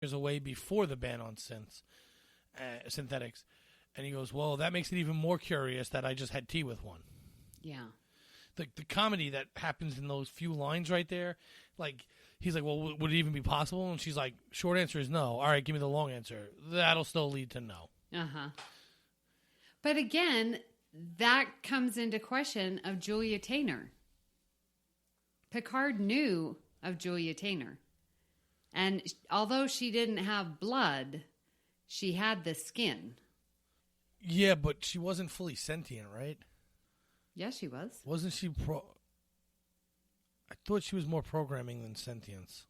years away before the ban on synthetics. And he goes, well, that makes it even more curious that I just had tea with one. Yeah. The comedy that happens in those few lines right there, like, he's like, well, would it even be possible? And she's like, short answer is no. All right, give me the long answer. That'll still lead to no. Uh-huh. But again, that comes into question of Julia Taynor. Picard knew of Julia Taynor. And although she didn't have blood, she had the skin. Yeah, but she wasn't fully sentient, right? Yes, she was. Wasn't she I thought she was more programming than sentience.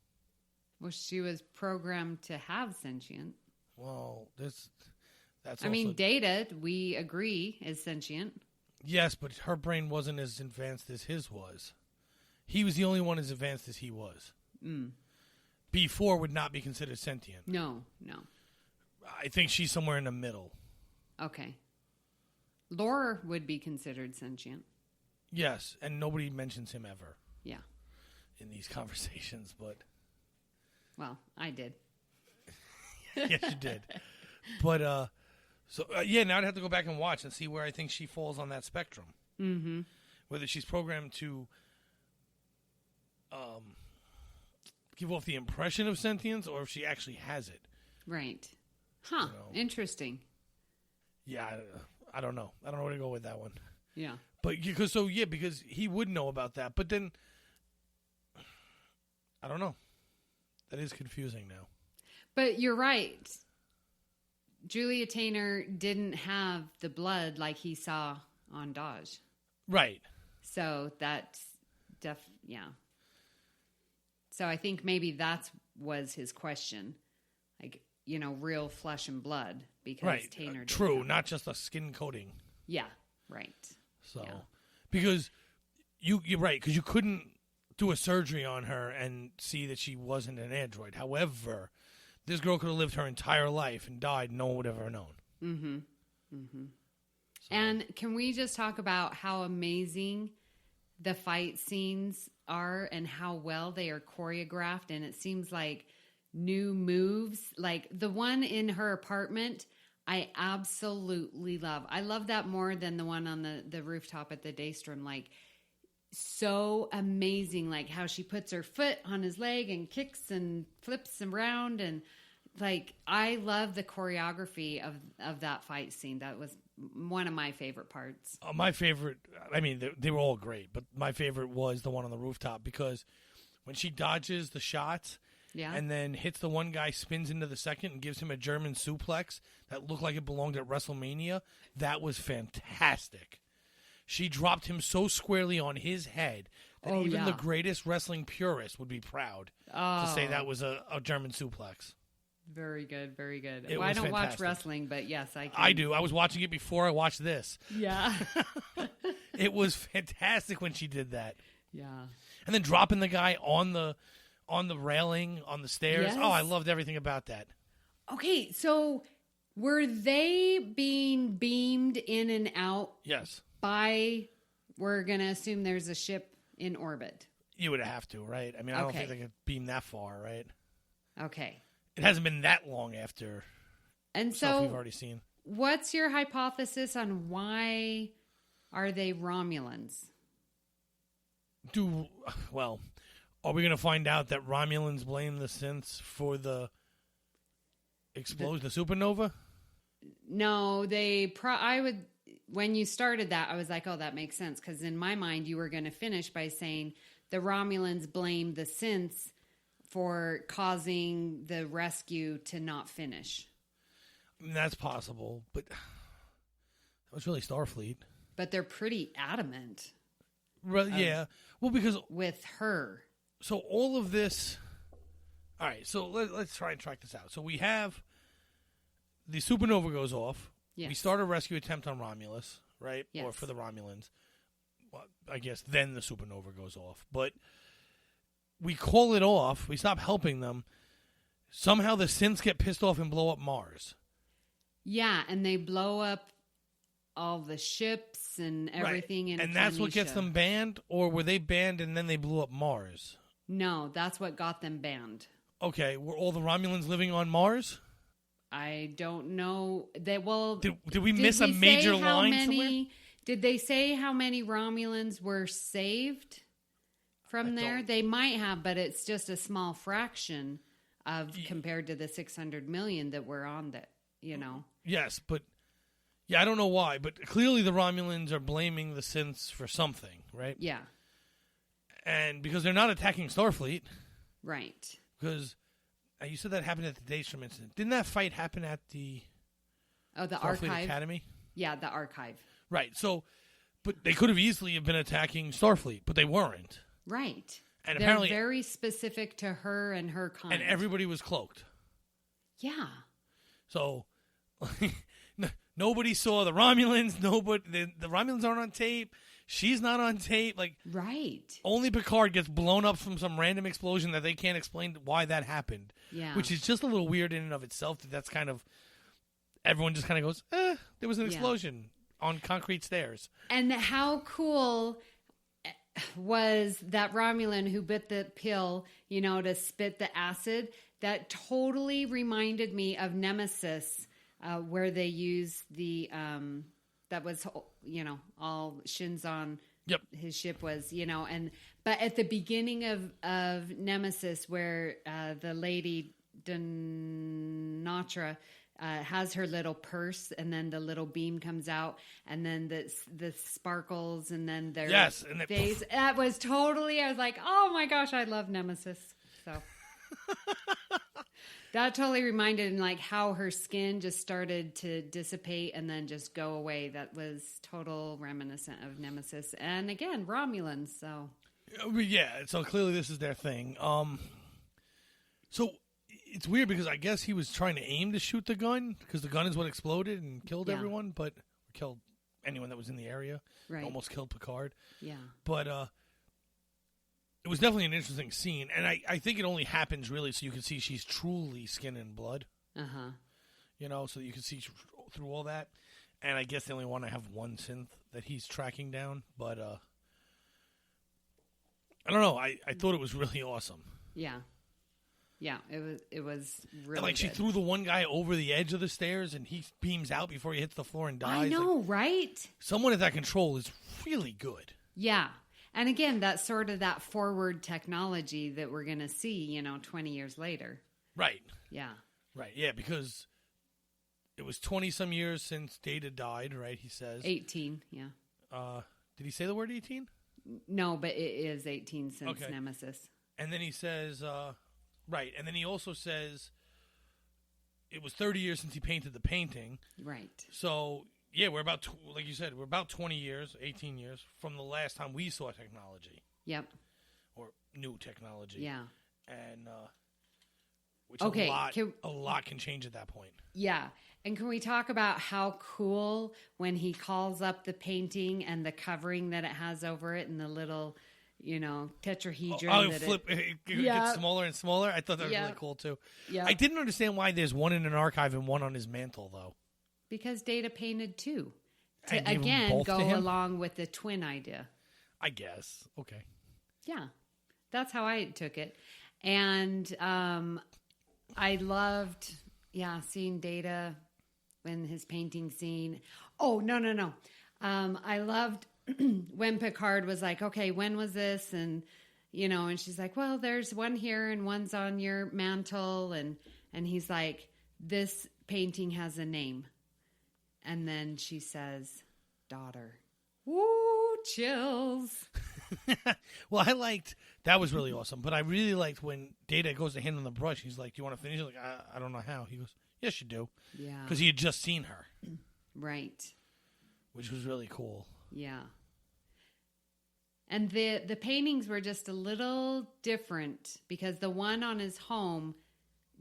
Well, she was programmed to have sentient. Well, that's I mean, Data, we agree, is sentient. Yes, but her brain wasn't as advanced as his was. He was the only one as advanced as he was. B4 would not be considered sentient. No. I think she's somewhere in the middle. Okay. Laura would be considered sentient. Yes, and nobody mentions him ever. Yeah. In these conversations, but... Well, I did. Yes, you did. But, now I'd have to go back and watch and see where I think she falls on that spectrum. Mm-hmm. Whether she's programmed to give off the impression of sentience or if she actually has it. Right. Huh. Interesting. Yeah, I don't know. I don't know where to go with that one. Yeah. But because he would know about that. But then, I don't know. That is confusing now. But you're right. Julia Taynor didn't have the blood like he saw on Dodge. Right. So that's yeah. So I think maybe that was his question. Like, real flesh and blood because right. Taynor true, not just a skin coating. Yeah, right. So, yeah. Because you're right, because you couldn't do a surgery on her and see that she wasn't an android. However, this girl could have lived her entire life and died, no one would have ever known. Mm-hmm. Mm-hmm. So. And can we just talk about how amazing the fight scenes are and how well they are choreographed? And it seems like new moves, like the one in her apartment, I absolutely love. I love that more than the one on the rooftop at the Daystrom. Like, so amazing, like how she puts her foot on his leg and kicks and flips him around, and like I love the choreography of that fight scene. That was one of my favorite parts. My favorite, I mean, they were all great, but my favorite was the one on the rooftop because when she dodges the shots and then hits the one guy, spins into the second, and gives him a German suplex that looked like it belonged at WrestleMania, that was fantastic. She dropped him so squarely on his head that even the greatest wrestling purist would be proud to say that was a German suplex. Very good, very good. Well, I don't watch wrestling, but yes, I can. I do. I was watching it before I watched this. Yeah. It was fantastic when she did that. Yeah. And then dropping the guy on the railing, on the stairs. Yes. Oh, I loved everything about that. Okay, so were they being beamed in and out? Yes. We're going to assume there's a ship in orbit. You would have to, right? I mean, I don't think they could beam that far, right? Okay. It hasn't been that long after stuff we've already seen. What's your hypothesis on why are they Romulans? Are we going to find out that Romulans blame the synths for the explosion, the supernova? No, when you started that, I was like, oh, that makes sense. Because in my mind, you were going to finish by saying the Romulans blame the synths for causing the rescue to not finish. I mean, that's possible, but that was really Starfleet. But they're pretty adamant. Yeah. Well, because... With her. So all of this... All right, so let's try and track this out. So we have... The supernova goes off. Yes. We start a rescue attempt on Romulus, right? Yes. Or for the Romulans. Well, I guess then the supernova goes off. But we call it off. We stop helping them. Somehow the synths get pissed off and blow up Mars. Yeah, and they blow up all the ships and everything. Right. And that's what gets them banned? Or were they banned and then they blew up Mars? No, that's what got them banned. Okay, were all the Romulans living on Mars? I don't know. Did we miss a major line somewhere? Did they say how many Romulans were saved from there? They might have, but it's just a small fraction compared to the 600 million that were on that, Yes, but I don't know why, but clearly the Romulans are blaming the synths for something, right? Yeah. And because they're not attacking Starfleet. Right. Because you said that happened at the Daystrom incident. Didn't that fight happen at the the Starfleet Archive Academy? Yeah, the Archive. Right. So, but they could have easily have been attacking Starfleet, but they weren't. Right. And they're apparently very specific to her and her kind. And everybody was cloaked. Yeah. So nobody saw the Romulans. The Romulans aren't on tape. She's not on tape. Right. Only Picard gets blown up from some random explosion that they can't explain why that happened. Yeah. Which is just a little weird in and of itself. That's kind of, everyone just kind of goes, there was an explosion on concrete stairs. And how cool was that Romulan who bit the pill, to spit the acid? That totally reminded me of Nemesis, where they use the, that was, all Shinzon, his ship was, but at the beginning of Nemesis, where the lady Dinatra has her little purse, and then the little beam comes out, and then the sparkles, and then their face. That was totally, I was like, oh my gosh, I love Nemesis. So that totally reminded me, how her skin just started to dissipate and then just go away. That was total reminiscent of Nemesis. And again, Romulans, so. Yeah, so clearly this is their thing. So it's weird because I guess he was trying to aim to shoot the gun because the gun is what exploded and killed everyone, but killed anyone that was in the area. Right. Almost killed Picard. Yeah. But it was definitely an interesting scene, and I think it only happens really so you can see she's truly skin and blood. Uh-huh. So you can see through all that. And I guess they only want to have one synth that he's tracking down, but I don't know. I thought it was really awesome. Yeah. Yeah, it was really and, she good. threw the one guy over the edge of the stairs, and he beams out before he hits the floor and dies. I know, right? Someone at that control is really good. Yeah. And again, that's sort of that forward technology that we're going to see, 20 years later. Right. Yeah. Right, yeah, because it was 20-some years since Data died, right, he says. 18, yeah. Did he say the word 18? No, but it is 18 since Nemesis. And then he says, right, and then he also says it was 30 years since he painted the painting. Right. So, yeah, we're about, like you said, we're about 20 years, 18 years from the last time we saw technology. Yep. Or new technology. Yeah. And, which a lot can change at that point. Yeah. And can we talk about how cool when he calls up the painting and the covering that it has over it and the little, tetrahedron? It gets smaller and smaller. I thought that was really cool, too. Yeah. I didn't understand why there's one in an archive and one on his mantle, though. Because Data painted two. To, again, go along with the twin idea. I guess. Okay. Yeah. That's how I took it. And I loved, seeing Data in his painting scene. Oh, no. I loved when Picard was like, okay, when was this? And, and she's like, well, there's one here and one's on your mantle. And he's like, this painting has a name. And then she says, daughter. Woo, chills. Well, I liked, that was really awesome. But I really liked when Data goes to hand on the brush. He's like, do you want to finish it? Like, I don't know how. He goes, yes, you do. Yeah. Because he had just seen her. Right. Which was really cool. Yeah. And the paintings were just a little different because the one on his home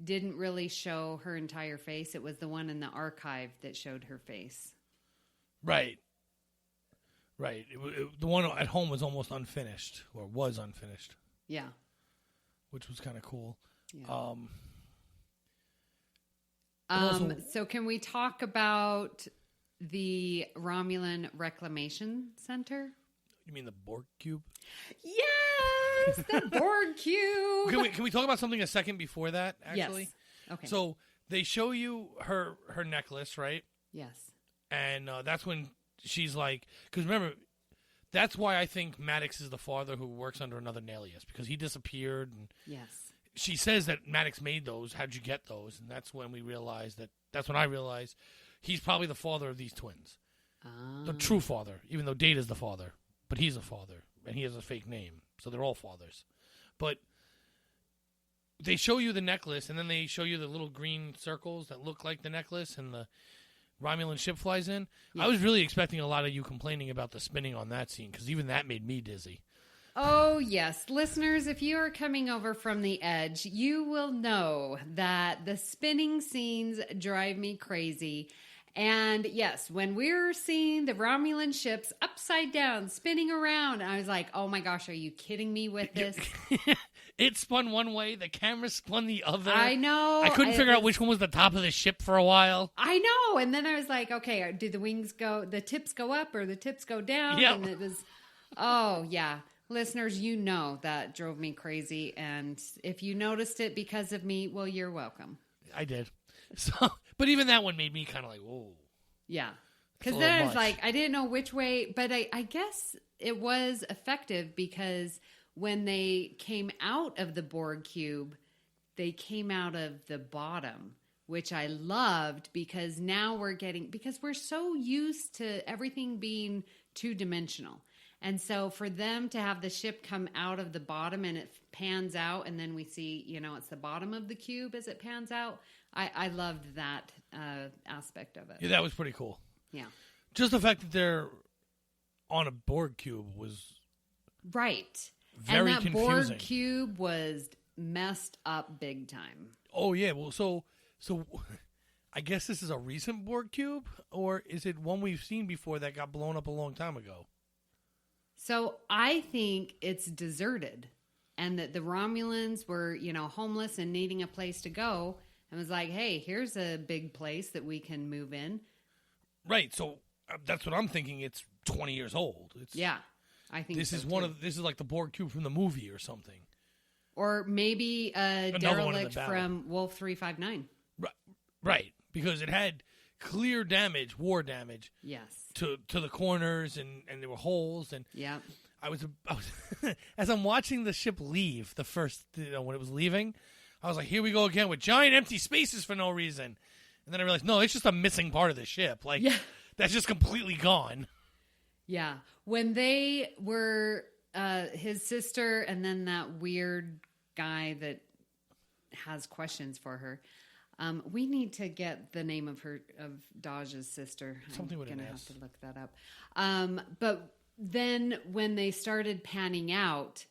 didn't really show her entire face. It was the one in the archive that showed her face. Right. The one at home was almost unfinished, or was unfinished. Yeah. Which was kind of cool. Yeah. So can we talk about the Romulan Reclamation Center? You mean the Borg Cube? Yes! Where's the Borg cube? Can we talk about something a second before that, actually? Yes. Okay. So they show you her necklace, right? Yes. And that's when she's like, because remember, that's why I think Maddox is the father who works under another alias, because he disappeared. And yes. she says that Maddox made those. How'd you get those? And that's when we realized that's when I realized he's probably the father of these twins. The true father, even though Data's the father. But he's a father, and he has a fake name. So they're all fathers. But they show you the necklace, and then they show you the little green circles that look like the necklace, and the Romulan ship flies in. Yeah. I was really expecting a lot of you complaining about the spinning on that scene, because even that made me dizzy. Oh, yes. Listeners, if you are coming over from the edge, you will know that the spinning scenes drive me crazy. And yes, when we're seeing the Romulan ships upside down, spinning around, I was like, oh my gosh, are you kidding me with this? It spun one way, the camera spun the other. I know. I couldn't figure out which one was the top of the ship for a while. I know. And then I was like, okay, do the tips go up or the tips go down? Yep. And it was, oh yeah. Listeners, you know that drove me crazy. And if you noticed it because of me, well, you're welcome. I did. So, but even that one made me kind of like, whoa. Yeah. Because then I was like, I didn't know which way, but I guess it was effective because when they came out of the Borg cube, they came out of the bottom, which I loved because now because we're so used to everything being two-dimensional. And so for them to have the ship come out of the bottom and it pans out and then we see, it's the bottom of the cube as it pans out. I loved that aspect of it. Yeah, that was pretty cool. Yeah. Just the fact that they're on a Borg cube was right. Very and that confusing. Borg cube was messed up big time. Oh yeah, well so I guess this is a recent Borg cube, or is it one we've seen before that got blown up a long time ago? So I think it's deserted, and that the Romulans were, homeless and needing a place to go, and was like, "Hey, here's a big place that we can move in." Right. So that's what I'm thinking. It's 20 years old. I think this is this is like the Borg cube from the movie or something, or maybe a derelict from Wolf 359. Right, because it had clear damage, war damage. Yes. To the corners and there were holes and yeah. I was as I'm watching the ship leave the first when it was leaving, I was like, here we go again with giant empty spaces for no reason. And then I realized, no, it's just a missing part of the ship. Like that's just completely gone. Yeah. When they were his sister and then that weird guy that has questions for her. We need to get the name of Daj's sister. Something with an S. I'm going to have to look that up. But then when they started panning out,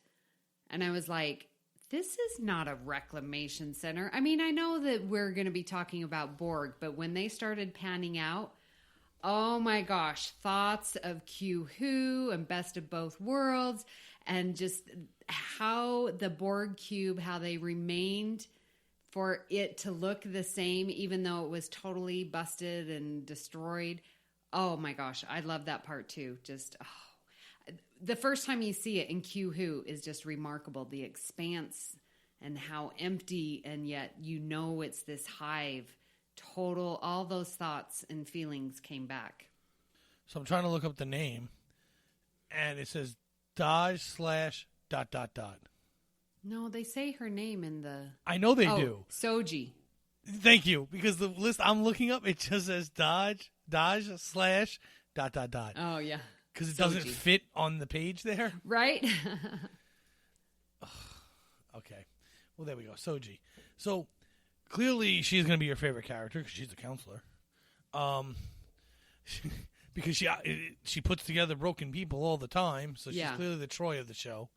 and I was like, this is not a reclamation center. I mean, I know that we're going to be talking about Borg, but when they started panning out, oh my gosh, thoughts of Q-Who and Best of Both Worlds, and just how the Borg cube, how they remained for it to look the same, even though it was totally busted and destroyed. Oh my gosh, I love that part too. Just the first time you see it in Q-Who is just remarkable. The expanse and how empty, and yet it's this hive. Total, all those thoughts and feelings came back. So I'm trying to look up the name, and it says Daj /... No, they say her name in the... I know they do. Soji. Thank you, because the list I'm looking up, it just says Daj /... Oh, yeah. Because it doesn't fit on the page there. Right? Okay. Well, there we go. Soji. So, clearly she's going to be your favorite character because she's a counselor. Because she puts together broken people all the time, so she's clearly the Troy of the show.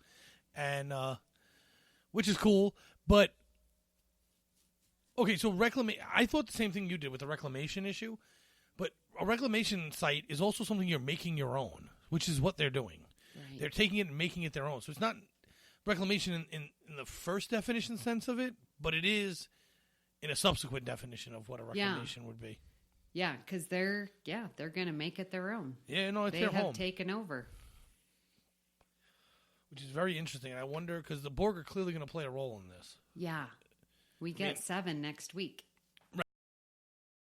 And... which is cool, but okay. So I thought the same thing you did with the reclamation issue, but a reclamation site is also something you're making your own, which is what they're doing. Right. They're taking it and making it their own. So it's not reclamation in the first definition sense of it, but it is in a subsequent definition of what a reclamation would be. Yeah, because they're going to make it their own. Yeah, no, it's their home. They have taken over. which is very interesting. And I wonder, because the Borg are clearly going to play a role in this. Yeah. We get 7 next week.